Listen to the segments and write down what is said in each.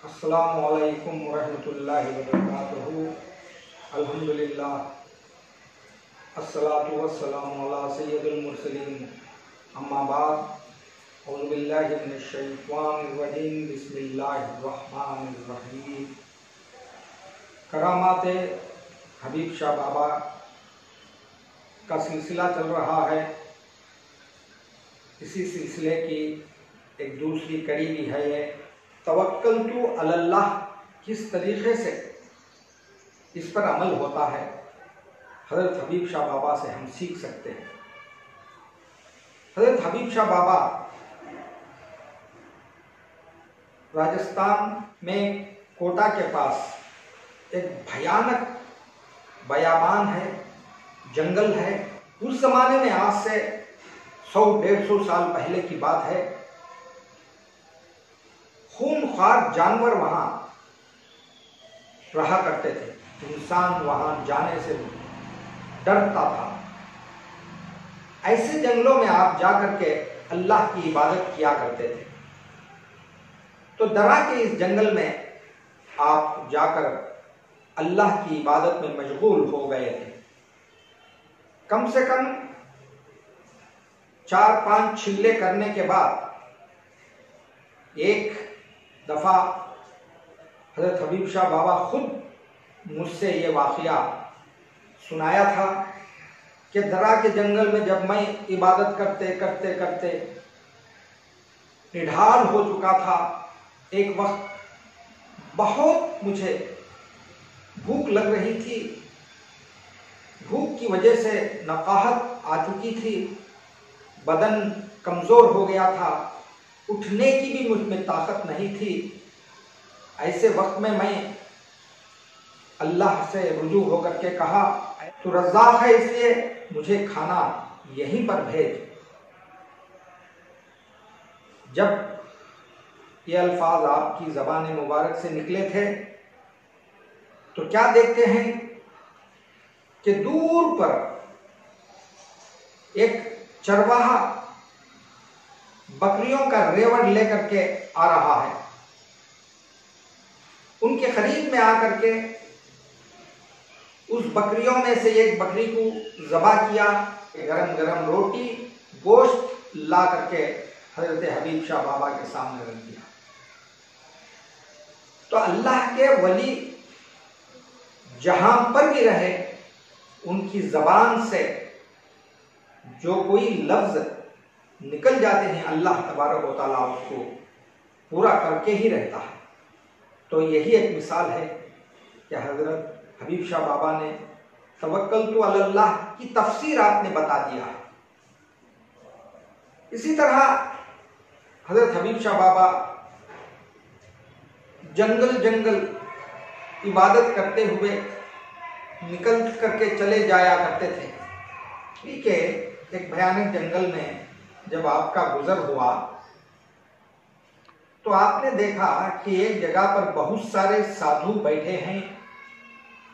अस्सलामु अलैकुम वरहमतुल्लाहि वबरकातुहू। अल्हम्दुलिल्लाह, अस्सलातु वस्सलामु अला सय्यदिल मुरसलीन, अम्मा बाद, औज़ु बिल्लाहि मिनश शैतानिर रजीम, बिस्मिल्लाहिर रहमानिर रहीम। करामाते हबीब शाह बाबा का सिलसिला चल रहा है। इसी सिलसिले की एक दूसरी कड़ी भी है ये तवक्कलतु अलल्लाह। किस तरीक़े से इस पर अमल होता है, हज़रत हबीब शाह बाबा से हम सीख सकते हैं। हज़रत हबीब शाह बाबा राजस्थान में कोटा के पास एक भयानक बयाबान है, जंगल है। उस जमाने में आज से 100-150 साल पहले की बात है। खूनख्वार जानवर वहां रहा करते थे, इंसान वहां जाने से डरता था। ऐसे जंगलों में आप जाकर के अल्लाह की इबादत किया करते थे। तो डरा के इस जंगल में आप जाकर अल्लाह की इबादत में मशगूल हो गए थे। कम से कम 4-5 छिल्ले करने के बाद एक दफा हज़रत हबीब शाह बाबा खुद मुझसे ये वाक़या सुनाया था कि दरा के जंगल में जब मैं इबादत करते करते करते निढाल हो चुका था, एक वक्त बहुत मुझे भूख लग रही थी। भूख की वजह से नकाहत आ चुकी थी, बदन कमज़ोर हो गया था, उठने की भी मुझ में ताकत नहीं थी। ऐसे वक्त में मैं अल्लाह से रुजू होकर के कहा, तो रज़्ज़ाक़ है इसलिए मुझे खाना यहीं पर भेज। जब ये अल्फाज आपकी ज़बान मुबारक से निकले थे तो क्या देखते हैं कि दूर पर एक चरवाहा बकरियों का रेवड़ लेकर के आ रहा है। उनके करीब में आकर के उस बकरियों में से एक बकरी को ज़बा किया, गरम गरम रोटी गोश्त ला करके हज़रत हबीब शाह बाबा के सामने रख दिया। तो अल्लाह के वली जहां पर भी रहे, उनकी ज़बान से जो कोई लफ्ज़ निकल जाते हैं, अल्लाह तबारक व तआला उसको पूरा करके ही रहता है। तो यही एक मिसाल है कि हज़रत हबीब शाह बाबा ने तवक्कलतु अलल्लाह की तफसीर आपने बता दिया है। इसी तरह हज़रत हबीब शाह बाबा जंगल जंगल इबादत करते हुए निकल करके चले जाया करते थे। ठीक है, एक भयानक जंगल में जब आपका गुजर हुआ तो आपने देखा कि एक जगह पर बहुत सारे साधु बैठे हैं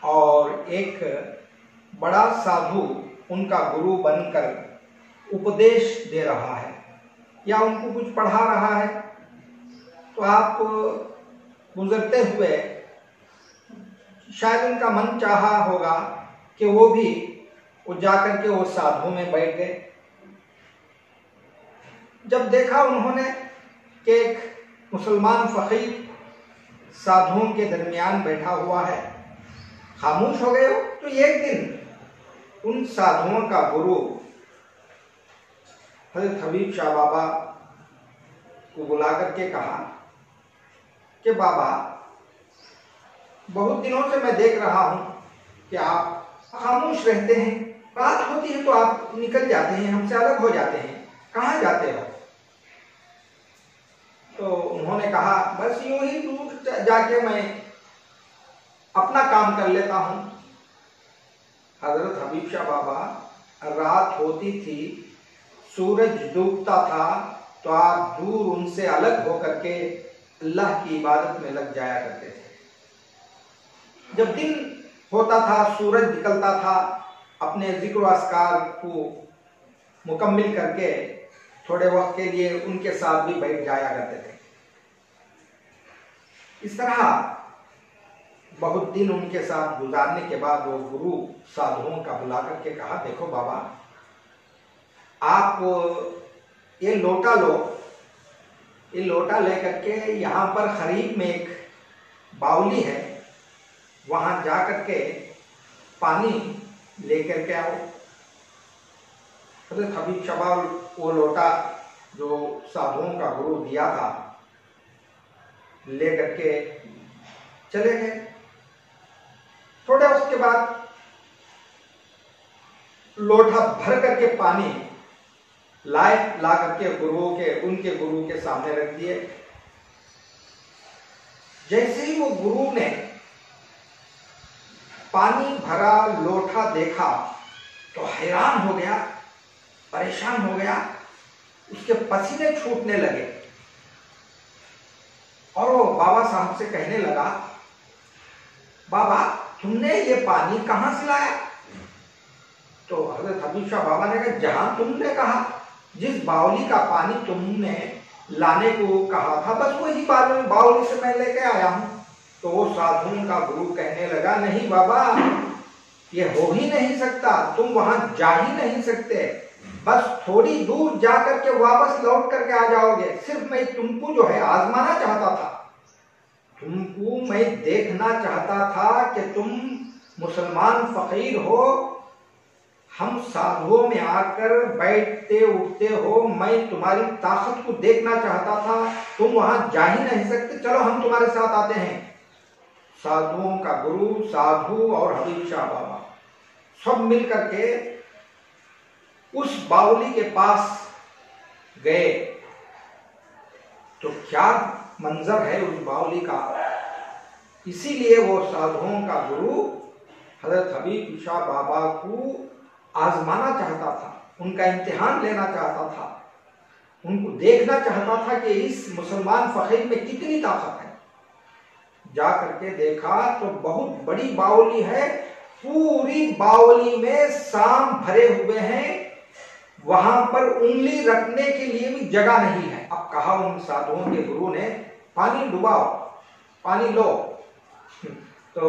और एक बड़ा साधु उनका गुरु बनकर उपदेश दे रहा है या उनको कुछ पढ़ा रहा है। तो आप गुजरते हुए शायद उनका मन चाहा होगा कि वो जाकर के वो साधु में बैठ गए। जब देखा उन्होंने कि एक मुसलमान फ़कीर साधुओं के दरमियान बैठा हुआ है, खामोश हो गए हो। तो एक दिन उन साधुओं का गुरु हज़रत हबीब शाह बाबा को बुला करके कहा कि बाबा, बहुत दिनों से मैं देख रहा हूं कि आप खामोश रहते हैं, बात होती है तो आप निकल जाते हैं, हमसे अलग हो जाते हैं, कहाँ जाते हो? तो उन्होंने कहा, बस यूं ही दूर जाके मैं अपना काम कर लेता हूं। हज़रत हबीब शाह बाबा, रात होती थी, सूरज डूबता था, तो आप दूर उनसे अलग होकर के अल्लाह की इबादत में लग जाया करते थे। जब दिन होता था, सूरज निकलता था, अपने जिक्र अस्कार को मुकम्मिल करके थोड़े वक्त के लिए उनके साथ भी बैठ जाया करते थे। इस तरह बहुत दिन उनके साथ गुजारने के बाद वो गुरु साधुओं का बुला करके कहा, देखो बाबा, आप ये लोटा लो, ये लोटा लेकर के यहाँ पर करीब में एक बावली है, वहां जा करके पानी लेकर के आओ। हजरत हबीब शाह वो लोटा जो साधुओं का गुरु दिया था लेकर के चले गए। थोड़े उसके बाद लोटा भर करके पानी ला करके उनके गुरु के सामने रख दिए। जैसे ही वो गुरु ने पानी भरा लोटा देखा तो हैरान हो गया, परेशान हो गया, उसके पसीने छूटने लगे और वो बाबा साहब से कहने लगा, बाबा तुमने ये पानी कहां से लाया? तो हजरत हबीब शाह बाबा ने कहा, जहां तुमने कहा, जिस बावली का पानी तुमने लाने को कहा था, बस वही बावली से मैं लेके आया हूं। तो वो साधुओं का गुरु कहने लगा, नहीं बाबा, ये हो ही नहीं सकता, तुम वहां जा ही नहीं सकते, बस थोड़ी दूर जाकर के वापस लौट करके आ जाओगे। सिर्फ मैं तुमको जो है आजमाना चाहता था, तुमको मैं देखना चाहता था कि तुम मुसलमान फकीर हो, हम साधुओं में आकर बैठते उठते हो, मैं तुम्हारी ताकत को देखना चाहता था, तुम वहां जा ही नहीं सकते, चलो हम तुम्हारे साथ आते हैं। साधुओं का गुरु, साधु और हबीब शाह बाबा सब मिल करके उस बावली के पास गए। तो क्या मंजर है उस बावली का, इसीलिए वो साधुओं का गुरु हजरत हबीब शाह बाबा को आजमाना चाहता था, उनका इम्तिहान लेना चाहता था, उनको देखना चाहता था कि इस मुसलमान फकीर में कितनी ताकत है। जा करके देखा तो बहुत बड़ी बावली है, पूरी बावली में शाम भरे हुए हैं, वहां पर उंगली रखने के लिए भी जगह नहीं है। अब कहा उन साधुओं के गुरु ने, पानी डुबाओ, पानी लो। तो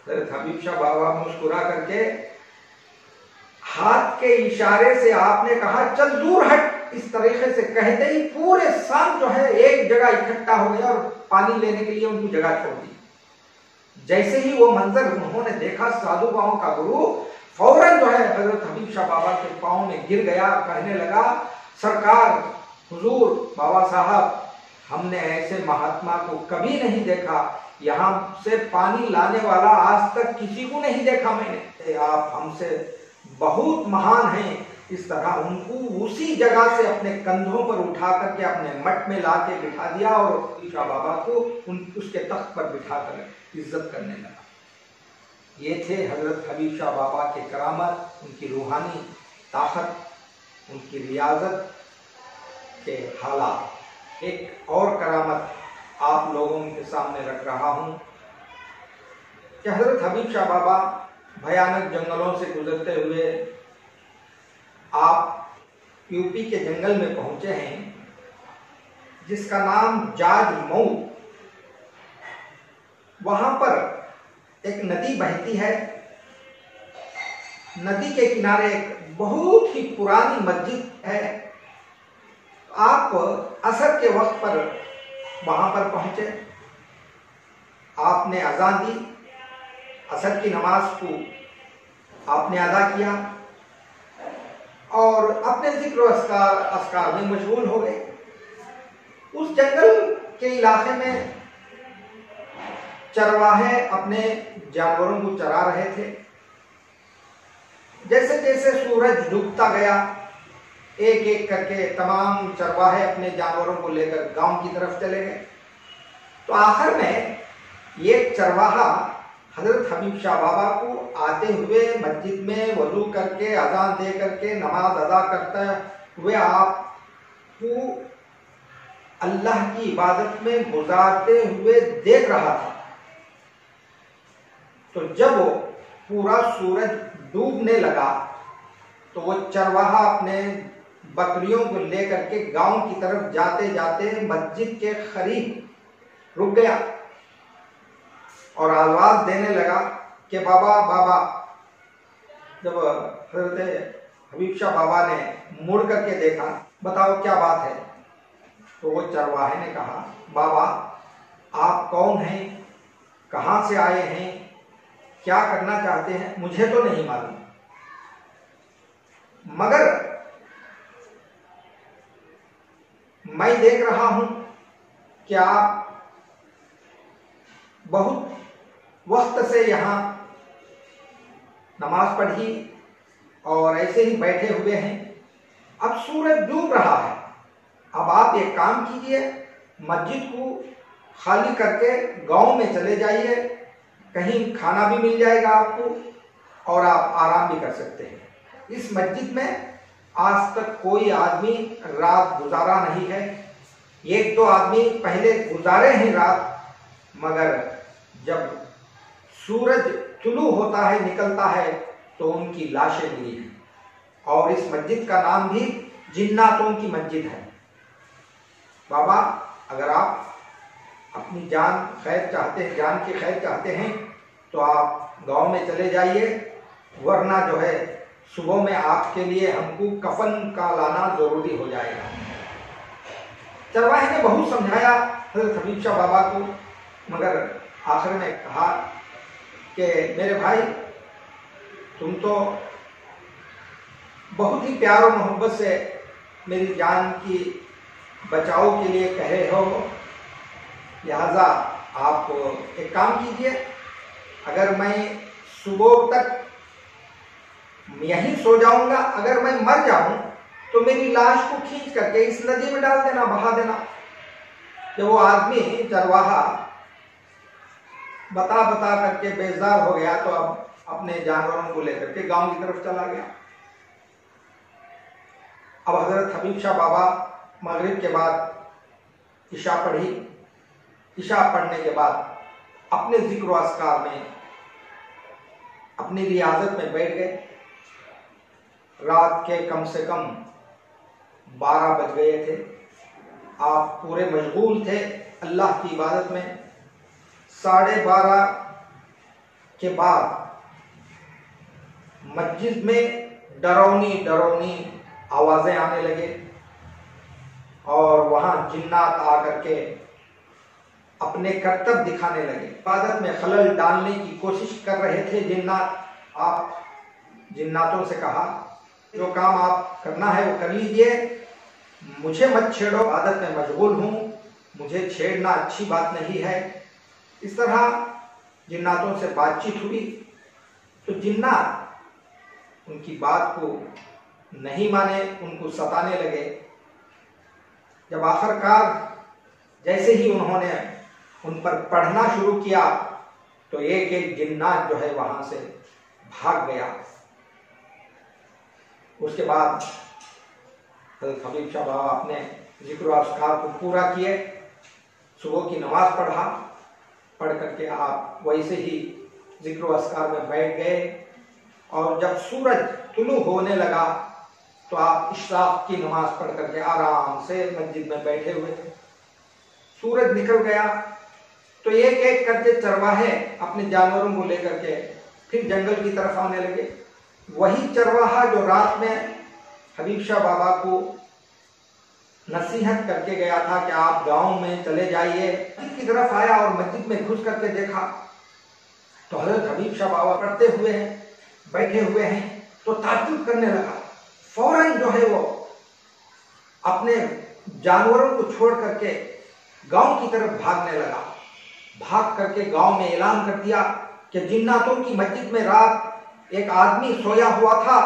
हबीब शाह बाबा मुस्कुरा करके हाथ के इशारे से आपने कहा, चल दूर हट। इस तरीके से कहते ही पूरे शाम जो है एक जगह इकट्ठा हो गया और पानी लेने के लिए उनको जगह छोड़ दी। जैसे ही वो मंजर उन्होंने देखा, साधु बाबा का गुरु फौरन जो है हजरत हबीब शाह बाबा के पांव में गिर गया, कहने लगा, सरकार, हुजूर, बाबा साहब, हमने ऐसे महात्मा को कभी नहीं देखा, यहाँ से पानी लाने वाला आज तक किसी को नहीं देखा मैंने, आप हमसे बहुत महान हैं। इस तरह उनको उसी जगह से अपने कंधों पर उठा करके अपने मठ में ला के बिठा दिया और शाह बाबा को उसके तख्त पर बिठा कर इज्जत करने लगा। ये थे हजरत हबीब शाह बाबा के करामत, उनकी रूहानी ताकत, उनकी रियाजत के हालात। एक और करामत आप लोगों के सामने रख रहा हूं कि हजरत हबीब शाह बाबा भयानक जंगलों से गुजरते हुए आप यूपी के जंगल में पहुंचे हैं, जिसका नाम जाज मऊ। वहां पर एक नदी बहती है, नदी के किनारे एक बहुत ही पुरानी मस्जिद है। आप असर के वक्त पर वहां पर पहुंचे, आपने अजान दी, असर की नमाज को आपने अदा किया और अपने जिक्र अस्कार में मशगूल हो गए। उस जंगल के इलाके में चरवाहे अपने जानवरों को चरा रहे थे। जैसे जैसे सूरज डूबता गया, एक एक करके तमाम चरवाहे अपने जानवरों को लेकर गांव की तरफ चले गए। तो आखिर में एक चरवाहा हजरत हबीब शाह बाबा को आते हुए मस्जिद में वजू करके अजान दे करके नमाज अदा करते हुए आपको अल्लाह की इबादत में गुजारते हुए देख रहा था। तो जब वो पूरा सूरज डूबने लगा तो वो चरवाहा अपने बकरियों को लेकर के गांव की तरफ जाते जाते मस्जिद के करीब रुक गया। और आवाज देने लगा कि बाबा बाबा। जब हजरत हबीब शाह बाबा ने मुड़ करके देखा, बताओ क्या बात है, तो वो चरवाहे ने कहा, बाबा आप कौन हैं, कहाँ से आए हैं, क्या करना चाहते हैं, मुझे तो नहीं मालूम, मगर मैं देख रहा हूं कि आप बहुत वक्त से यहां नमाज पढ़ी और ऐसे ही बैठे हुए हैं। अब सूरज डूब रहा है, अब आप एक काम कीजिए, मस्जिद को खाली करके गांव में चले जाइए, कहीं खाना भी मिल जाएगा आपको और आप आराम भी कर सकते हैं। इस मस्जिद में आज तक कोई आदमी रात गुजारा नहीं है, एक दो आदमी पहले गुजारे हैं रात, मगर जब सूरज तुलू होता है, निकलता है, तो उनकी लाशें मिली हैं। और इस मस्जिद का नाम भी जिन्नातों की मस्जिद है। बाबा अगर आप अपनी जान खैर चाहते हैं, जान की खैर चाहते हैं, तो आप गांव में चले जाइए, वरना जो है सुबह में आपके लिए हमको कफन का लाना जरूरी हो जाएगा। चरवाहे ने बहुत समझाया हजरत हबीब शाह बाबा को, मगर आखिर में कहा कि मेरे भाई तुम तो बहुत ही प्यार और मोहब्बत से मेरी जान की बचाव के लिए कह रहे हो, लिहाजा आप एक काम कीजिए, अगर मैं सुबह तक यहीं सो जाऊंगा, अगर मैं मर जाऊं तो मेरी लाश को खींच करके इस नदी में डाल देना, बहा देना। जब वो आदमी चरवाहा बता बता करके बेजार हो गया, तो अब अपने जानवरों को लेकर के गांव की तरफ चला गया। अब हजरत हबीब शाह बाबा मगरिब के बाद इशा पढ़ी, इशा पढ़ने के बाद अपने जिक्र व अस्कार में, अपनी रियाजत में बैठ गए। रात के कम से कम 12 बज गए थे, आप पूरे मशगूल थे अल्लाह की इबादत में। 12:30 के बाद मस्जिद में डरौनी डरौनी आवाजें आने लगे और वहां जिन्नात आकर के अपने करतब दिखाने लगे, इबादत में खलल डालने की कोशिश कर रहे थे जिन्नात। आप जिन्नातों से कहा, जो काम आप करना है वो कर लीजिए, मुझे मत छेड़ो, इबादत में मशगूल हूं, मुझे छेड़ना अच्छी बात नहीं है। इस तरह जिन्नातों से बातचीत हुई, तो जिन्नात उनकी बात को नहीं माने, उनको सताने लगे। जब आखिरकार जैसे ही उन्होंने उन पर पढ़ना शुरू किया, तो एक एक जिन्नात जो है वहां से भाग गया। उसके बाद हजरत हबीब शाह बाबा अपने जिक्र अस्कार को पूरा किए, सुबह की नमाज पढ़ा, पढ़ करके आप वैसे ही जिक्र अस्कार में बैठ गए। और जब सूरज तुलू होने लगा, तो आप इशराक की नमाज पढ़ करके आराम से मस्जिद में बैठे हुए थे। सूरज निकल गया तो एक एक करके चरवाहे अपने जानवरों को लेकर के फिर जंगल की तरफ आने लगे। वही चरवाहा जो रात में हबीब शाह बाबा को नसीहत करके गया था कि आप गांव में चले जाइए, की तरफ आया और मस्जिद में घुस करके देखा तो हजरत हबीब शाह बाबा पढ़ते हुए हैं, बैठे हुए हैं, तो ताज्जुब करने लगा। फौरन जो है वो अपने जानवरों को छोड़ करके गांव की तरफ भागने लगा। भाग करके गांव में ऐलान कर दिया कि जिन्नातों की मस्जिद में रात एक आदमी सोया हुआ था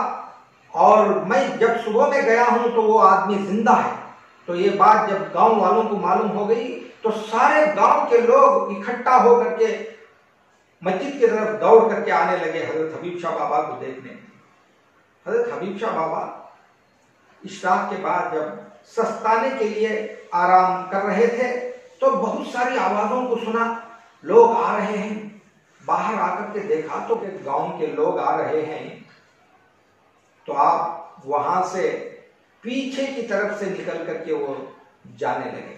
और मैं जब सुबह में गया हूं तो वो आदमी जिंदा है। तो ये बात जब गांव वालों को मालूम हो गई, तो सारे गांव के लोग इकट्ठा होकर के मस्जिद की तरफ दौड़ करके आने लगे हजरत हबीब शाह बाबा को देखने। हजरत हबीब शाह बाबा इशराक के बाद जब सस्ताने के लिए आराम कर रहे थे, तो बहुत सारी आवाजों को सुना, लोग आ रहे हैं। बाहर आकर के देखा तो गांव के लोग आ रहे हैं। तो आप वहां से पीछे की तरफ से निकल करके वो जाने लगे।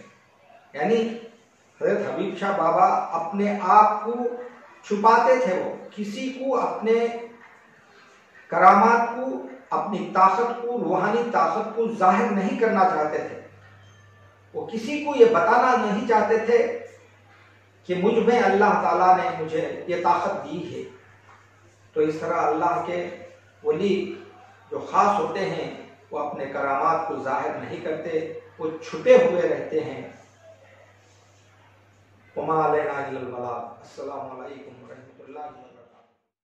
यानी हजरत हबीब शाह बाबा अपने आप को छुपाते थे। वो किसी को अपने करामात को, अपनी ताकत को, रूहानी ताकत को जाहिर नहीं करना चाहते थे। वो किसी को ये बताना नहीं चाहते थे कि मुझ में अल्लाह ताला ने मुझे ये ताकत दी है। तो इस तरह अल्लाह के वली जो खास होते हैं वो अपने करामात को जाहिर नहीं करते, वो छुपे हुए रहते हैं। वमा अलैना इल्लल बलाग। अस्सलामु अलैकुम व रहमतुल्लाहि व बरकातुहू।